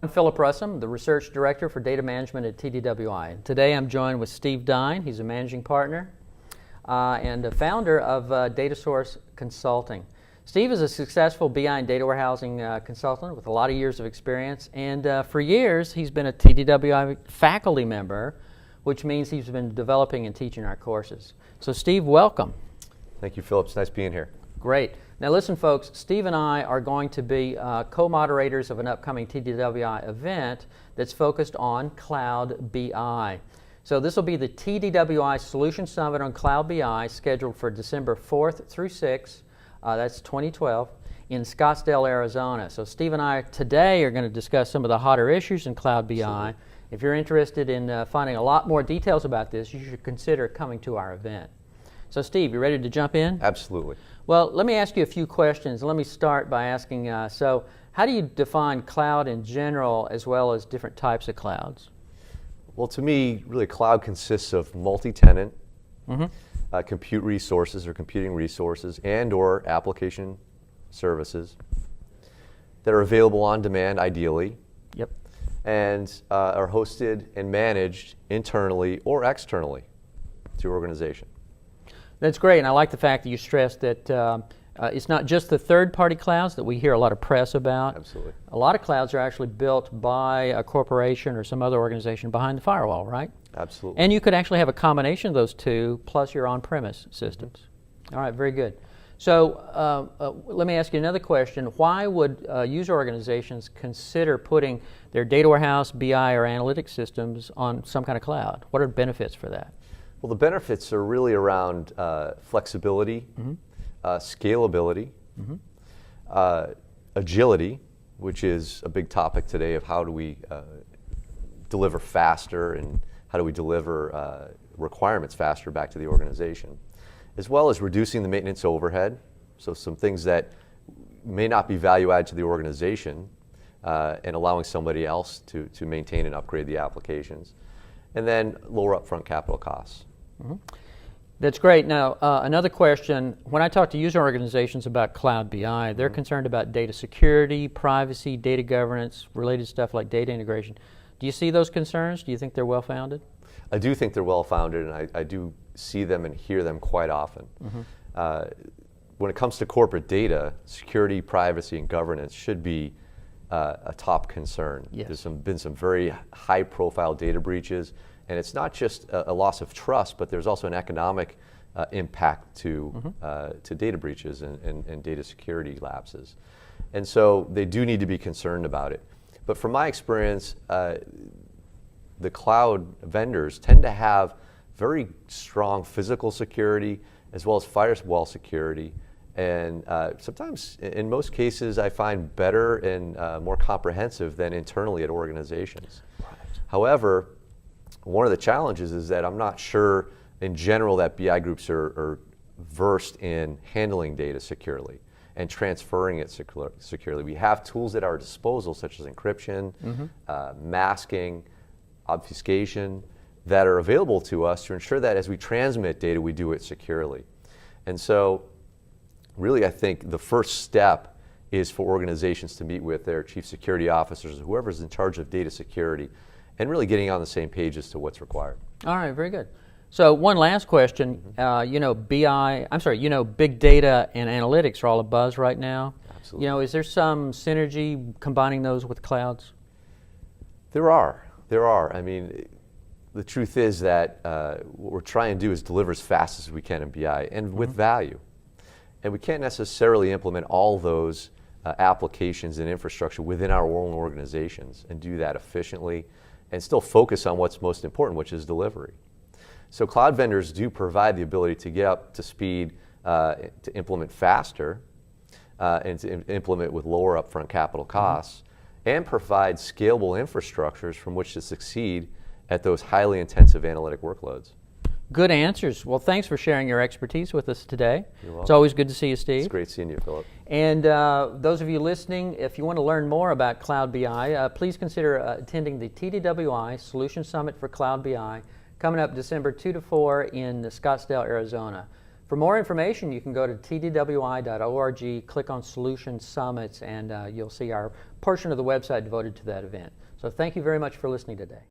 I'm Philip Russum, the Research Director for Data Management at TDWI. Today I'm joined with Steve Dine. He's a Managing Partner and a founder of DataSource Consulting. Steve is a successful BI and data warehousing consultant with a lot of years of experience, and for years he's been a TDWI faculty member, which means he's been developing and teaching our courses. So Steve, welcome. Thank you, Philip. It's nice being here. Great. Now listen, folks, Steve and I are going to be co-moderators of an upcoming TDWI event that's focused on Cloud BI. So this will be the TDWI Solution Summit on Cloud BI, scheduled for December 4th through 6th, that's 2012, in Scottsdale, Arizona. So Steve and I today are going to discuss some of the hotter issues in Cloud BI. Absolutely. If you're interested in finding a lot more details about this, you should consider coming to our event. So Steve, you ready to jump in? Absolutely. Well, let me ask you a few questions. Let me start by asking, so how do you define cloud in general as well as different types of clouds? Well, to me, really, cloud consists of multi-tenant compute resources or computing resources and or application services that are available on demand, ideally. Yep. And are hosted and managed internally or externally to your organization. That's great, and I like the fact that you stressed that it's not just the third-party clouds that we hear a lot of press about. Absolutely. A lot of clouds are actually built by a corporation or some other organization behind the firewall, right? Absolutely. And you could actually have a combination of those two plus your on-premise systems. All right, very good. So let me ask you another question. Why would user organizations consider putting their data warehouse, BI, or analytics systems on some kind of cloud? What are the benefits for that? Well, the benefits are really around flexibility, scalability, agility, which is a big topic today of how do we deliver faster and how do we deliver requirements faster back to the organization, as well as reducing the maintenance overhead, so some things that may not be value add to the organization and allowing somebody else to maintain and upgrade the applications, and then lower upfront capital costs. That's great. Now, another question. When I talk to user organizations about Cloud BI, they're concerned about data security, privacy, data governance, related stuff like data integration. Do you see those concerns? Do you think they're well-founded? I do think they're well-founded, and I do see them and hear them quite often. When it comes to corporate data, security, privacy, and governance should be a top concern. Yes. There's been some very high-profile data breaches. And it's not just a loss of trust, but there's also an economic impact to data breaches and data security lapses. And so they do need to be concerned about it. But from my experience, the cloud vendors tend to have very strong physical security as well as firewall security. And sometimes, in most cases, I find better and more comprehensive than internally at organizations. Right. However, one of the challenges is that I'm not sure in general that BI groups are versed in handling data securely and transferring it securely. We have tools at our disposal such as encryption, masking, obfuscation that are available to us to ensure that as we transmit data we do it securely. And so really I think the first step is for organizations to meet with their chief security officers or whoever's in charge of data security and really getting on the same page as to what's required. All right, very good. So one last question. You know, big data and analytics are all a buzz right now. Absolutely. You know, is there some synergy combining those with clouds? There are. I mean, the truth is that what we're trying to do is deliver as fast as we can in BI and with value. And we can't necessarily implement all those applications and infrastructure within our own organizations and do that efficiently and still focus on what's most important, which is delivery. So cloud vendors do provide the ability to get up to speed, to implement faster, and to implement with lower upfront capital costs, and provide scalable infrastructures from which to succeed at those highly intensive analytic workloads. Good answers. Well, thanks for sharing your expertise with us today. You're welcome. It's always good to see you, Steve. It's great seeing you, Philip. And those of you listening, if you want to learn more about Cloud BI, please consider attending the TDWI Solution Summit for Cloud BI coming up December 2 to 4 in Scottsdale, Arizona. For more information, you can go to tdwi.org, click on Solutions Summits, and you'll see our portion of the website devoted to that event. So thank you very much for listening today.